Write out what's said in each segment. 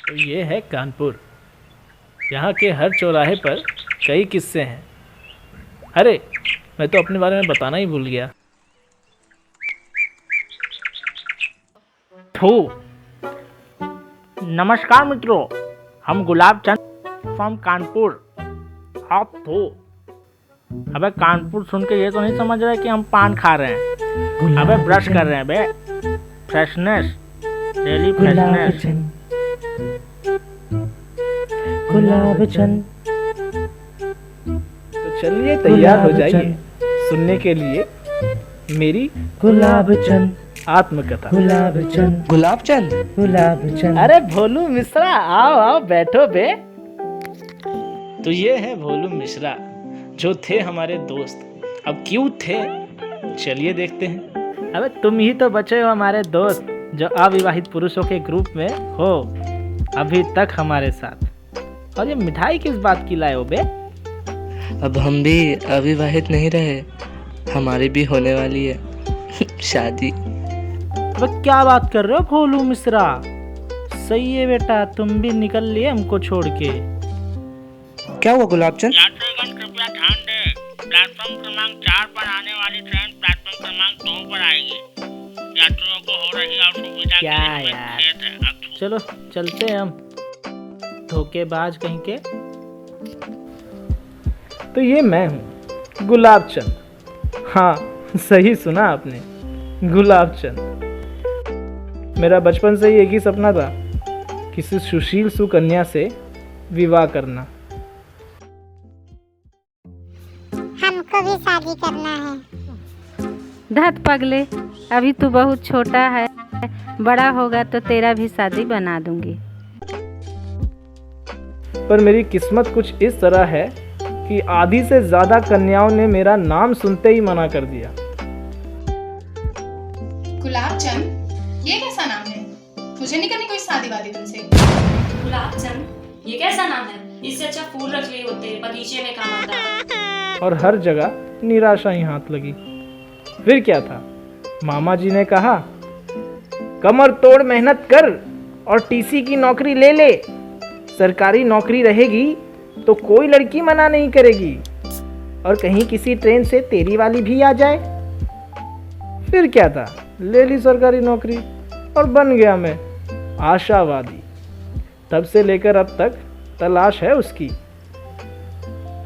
तो ये है कानपुर। यहाँ के हर चौराहे पर कई किस्से हैं। अरे मैं तो अपने बारे में बताना ही भूल गया। थू। नमस्कार मित्रों, हम गुलाब चंद फ्रॉम कानपुर। आप थू। अबे कानपुर सुन के ये तो नहीं समझ रहे कि हम पान खा रहे हैं। अबे ब्रश कर रहे हैं बे। Freshness, daily freshness. Gulab Chand. तो चलिए तैयार हो जाइए सुनने के लिए मेरी गुलाब चंद। आत्मकथा। गुलाब चंद। गुलाब चंद। गुलाब चंद। अरे भोलू मिश्रा, आओ आओ बैठो बे। तो ये है भोलू मिश्रा, जो थे हमारे दोस्त। अब क्यों थे, चलिए देखते हैं। अबे तुम ही तो बचे हो हमारे दोस्त, जो अविवाहित पुरुषों के ग्रुप में हो अभी तक हमारे साथ। और ये मिठाई किस बात की लाए हो बे? अब हम भी अविवाहित नहीं रहे, हमारी भी होने वाली है शादी। अबे क्या बात कर रहे हो भोलू मिश्रा? सही है बेटा, तुम भी निकल लिए हमको छोड़ के। क्या हुआ गुलाब चंद? यात्रीगण कृपया ध्यान दें, प्लेटफॉर्म क्रमांक 4 पर आने वाली ट्रेन प्लेटफॉर्म क्रमांक 2 पर आएगी। यात्रियों को हो रही असुविधा क्या के लिए यार? खेद है। अब चलो चलते हैं हम, धोखेबाज कहीं के। तो ये मैं हूँ गुलाब चंद। हाँ सही सुना आपने, गुलाब चंद। मेरा बचपन से ही एक ही सपना था, किसी सुशील सुकन्या से विवाह करना। हमको भी शादी करना है। धत पगले, अभी तू बहुत छोटा है, बड़ा होगा तो तेरा भी शादी बना दूंगी। पर मेरी किस्मत कुछ इस तरह है कि आधी से ज्यादा कन्याओं ने मेरा नाम सुनते ही मना कर दिया। गुलाब चंद, ये कैसा नाम है? मुझे नहीं करनी कोई शादी वादी तुमसे। गुलाब चंद, ये कैसा नाम है? इससे अच्छा फूल रख लिए होते, बगीचे में काम आता। और हर जगह निराशा ही हाथ लगी। फिर क्या था, मामा जी ने कहा कमर तोड़ मेहनत कर और टीसी की नौकरी ले ले, सरकारी नौकरी रहेगी तो कोई लड़की मना नहीं करेगी, और कहीं किसी ट्रेन से तेरी वाली भी आ जाए। फिर क्या था, ले ली सरकारी नौकरी और बन गया मैं आशावादी। तब से लेकर अब तक तलाश है उसकी।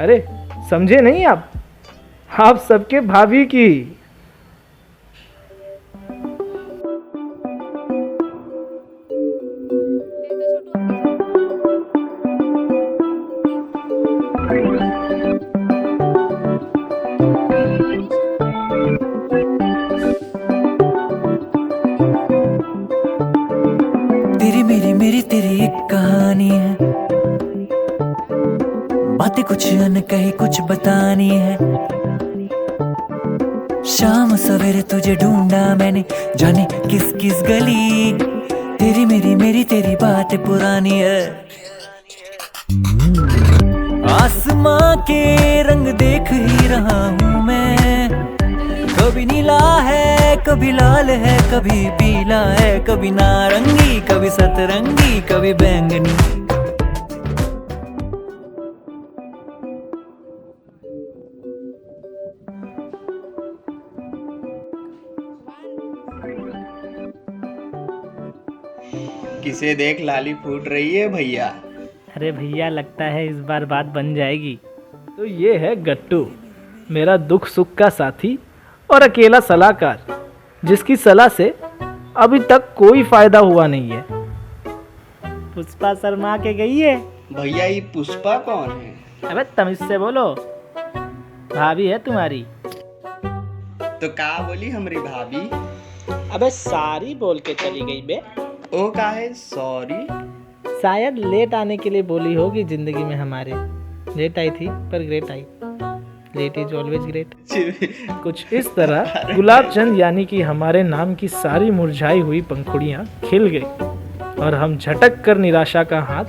अरे समझे नहीं आप सबके भाभी की। तेरी मेरी तेरी एक कहानी है, बातें कुछ अनकही कुछ बतानी है। शाम सवेरे तुझे ढूंढा मैंने, जाने किस किस गली। तेरी मेरी तेरी बातें पुरानी है। आसमां के रंग देख ही रहा हूँ मैं, कभी नीला है कभी लाल है, कभी पीला है कभी नारंगी, कभी सतरंगी कभी बैंगनी। किसे देख लाली फूट रही है भैया। अरे भैया लगता है इस बार बात बन जाएगी। तो ये है गट्टू, मेरा दुख सुख का साथी और अकेला सलाहकार, जिसकी सलाह से अभी तक कोई फायदा हुआ नहीं है। पुष्पा शर्मा के गई है। भैया ये पुष्पा कौन है? अबे तमीज से बोलो, भाभी है तुम्हारी। तो का बोली हमारी भाभी? अबे सारी बोल के चली गई बे। ओ का है सॉरी? शायद लेट आने के लिए बोली होगी जिंदगी में हमारे। लेट आई थी पर ग्रेट आई। Late is always great. कुछ इस तरह गुलाब चंद यानी कि हमारे नाम की सारी मुरझाई हुई पंखुड़ियां खिल गई और हम झटक कर निराशा का हाथ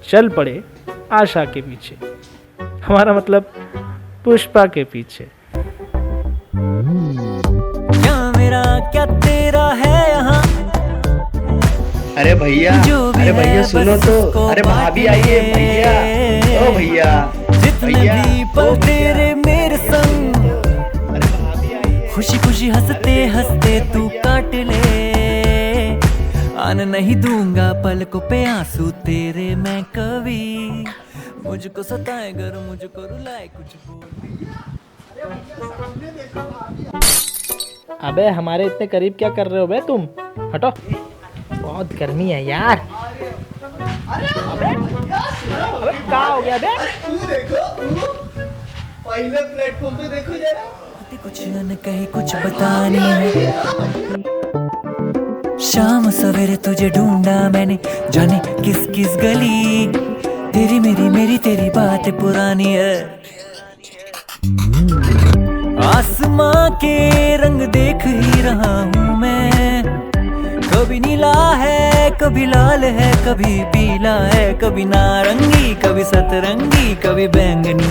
चल पड़े आशा के पीछे। हमारा मतलब पुष्पा के पीछे। क्या मेरा क्या तेरा है यहाँ। अरे अरे भैया, जो भी अरे भैया है सुनो बस तो, उसको अरे भाभी आई है भैया, ओ भैया, जितने भैया, भी ओ पल भैया। तेरे मेरे संग, अरे भाभी आई है। खुशी खुशी हंसते हंसते तू काट ले, आने नहीं दूंगा पलकों पे आंसू तेरे मैं कभी, मुझको सताए गर मुझको रुलाए कुछ बोल। अबे हमारे इतने करीब क्या कर रहे हो बे तुम? हटो, बहुत गर्मी है यार। अबे क्या हो गया बे? पहले प्लेटफॉर्म पे देखो जरा। कुछ न कहीं कुछ बतानी है, शाम सवेरे तुझे ढूंढा मैंने, जाने किस किस गली, तेरी मेरी तेरी बात पुरानी है। आसमां के रंग देख ही रहा हूँ मैं, कभी नीला है कभी लाल है कभी पीला है, कभी नारंगी कभी सतरंगी कभी बैंगनी,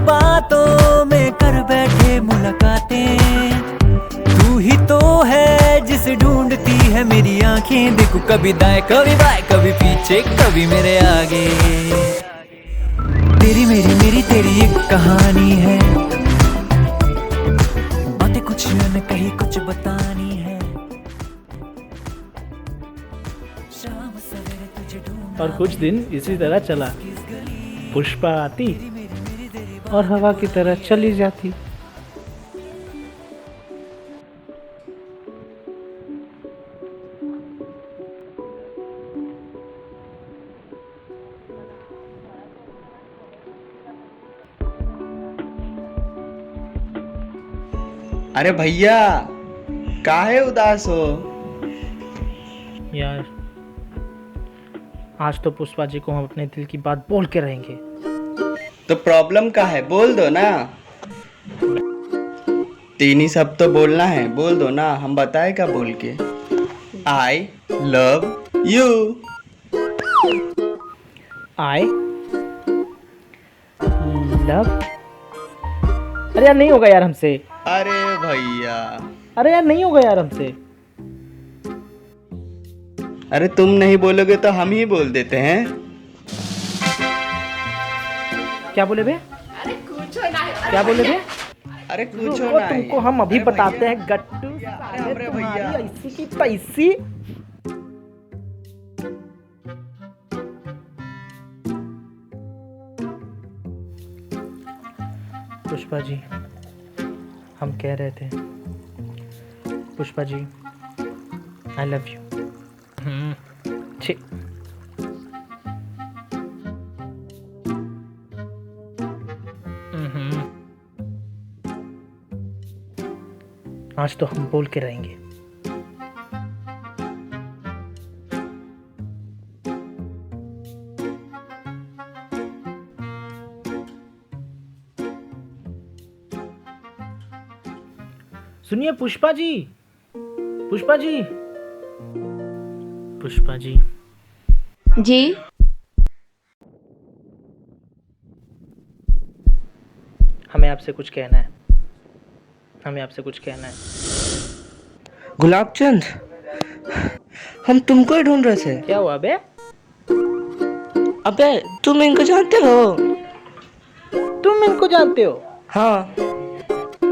बातों में कर बैठे मुलाकातें, तू ही तो है जिसे ढूंढती है मेरी आंखें, देखो कभी दाएं कभी बाएं कभी पीछे कभी मेरे आगे, तेरी मेरी तेरी एक कहानी है, बातें कुछ न कहीं कुछ बतानी है, शाम सवेरे तुझे ढूंढा। और कुछ दिन इसी तरह चला। पुष्पा आती और हवा की तरह चली जाती। अरे भैया, काहे उदास हो? यार आज तो पुष्पा जी को हम अपने दिल की बात बोल के रहेंगे। तो प्रॉब्लम का है, बोल दो ना। तीन ही सब तो बोलना है, बोल दो ना, हम बताए क्या बोल के। I love you. I love. अरे यार नहीं होगा यार हमसे। अरे भैया, अरे यार नहीं होगा यार हमसे। अरे तुम नहीं बोलोगे तो हम ही बोल देते हैं। क्या बोले बे? क्या बोले बे? अरे कुछ रुको, ना, तुमको हम अभी अरे बताते भैया, हैं गट्टू। अरे भैया। ऐसी की तैसी। पुष्पा जी, हम कह रहे थे, Pushpa ji I love you. छी। आज तो हम बोल के रहेंगे। सुनिए पुष्पा जी, पुष्पा जी, पुष्पा जी। जी हमें आपसे कुछ कहना है, हमें आपसे कुछ कहना है। गुलाब चंद, हम तुमको ही ढूंढ रहे थे। क्या हुआ बे? अबे तुम इनको जानते हो? तुम इनको जानते हो? हाँ।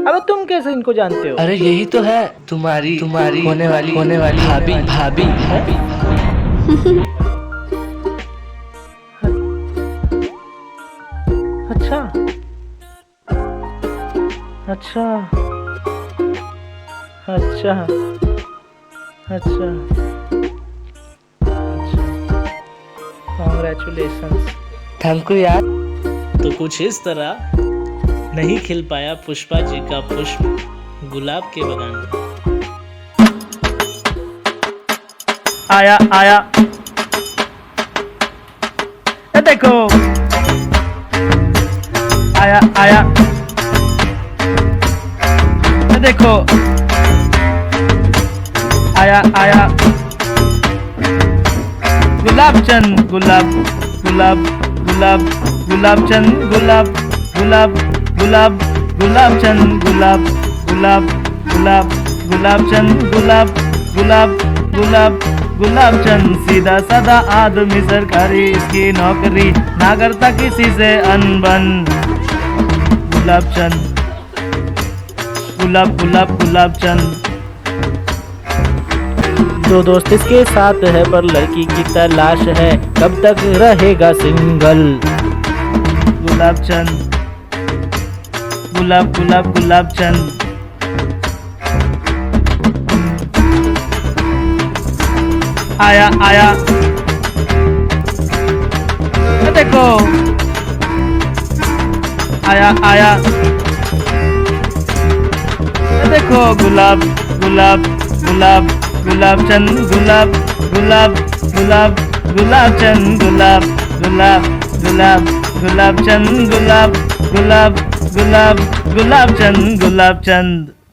अबे तुम कैसे इनको जानते हो? अरे यही तो है तुम्हारी होने वाली भाभी भाभी भाभी। अच्छा अच्छा अच्छा अच्छा कॉन्ग्रेचुलेशंस। थैंक यू यार। तो कुछ इस तरह नहीं खिल पाया पुष्पा जी का पुष्प गुलाब के बगान में। आया आया, ये देखो आया आया, ये देखो आया आया, गुलाब चंद गुलाब गुलाब गुलाब गुलाब चंद गुलाब गुलाब गुलाब गुलाब चंद गुलाब गुलाब गुलाब गुलाब चंद गुलाब गुलाब गुलाब गुलाब चंद सीधा साधा आदमी, सरकारी इसकी नौकरी, ना करता किसी से अनबन। गुलाब चंद गुलाब गुलाब गुलाब चंद। दो दोस्त इसके साथ है पर लड़की की तलाश है, कब तक रहेगा सिंगल। गुलाब चंद गुलाब गुलाब गुलाब चंद। आया आया देखो, आया आया देखो, गुलाब गुलाब गुलाब गुलाब चंद, गुलाब गुलाब गुलाब गुलाब चंद, गुलाब गुलाब गुलाब गुलाब चंद, गुलाब गुलाब गुलाब गुलाब चंद, गुलाब चंद।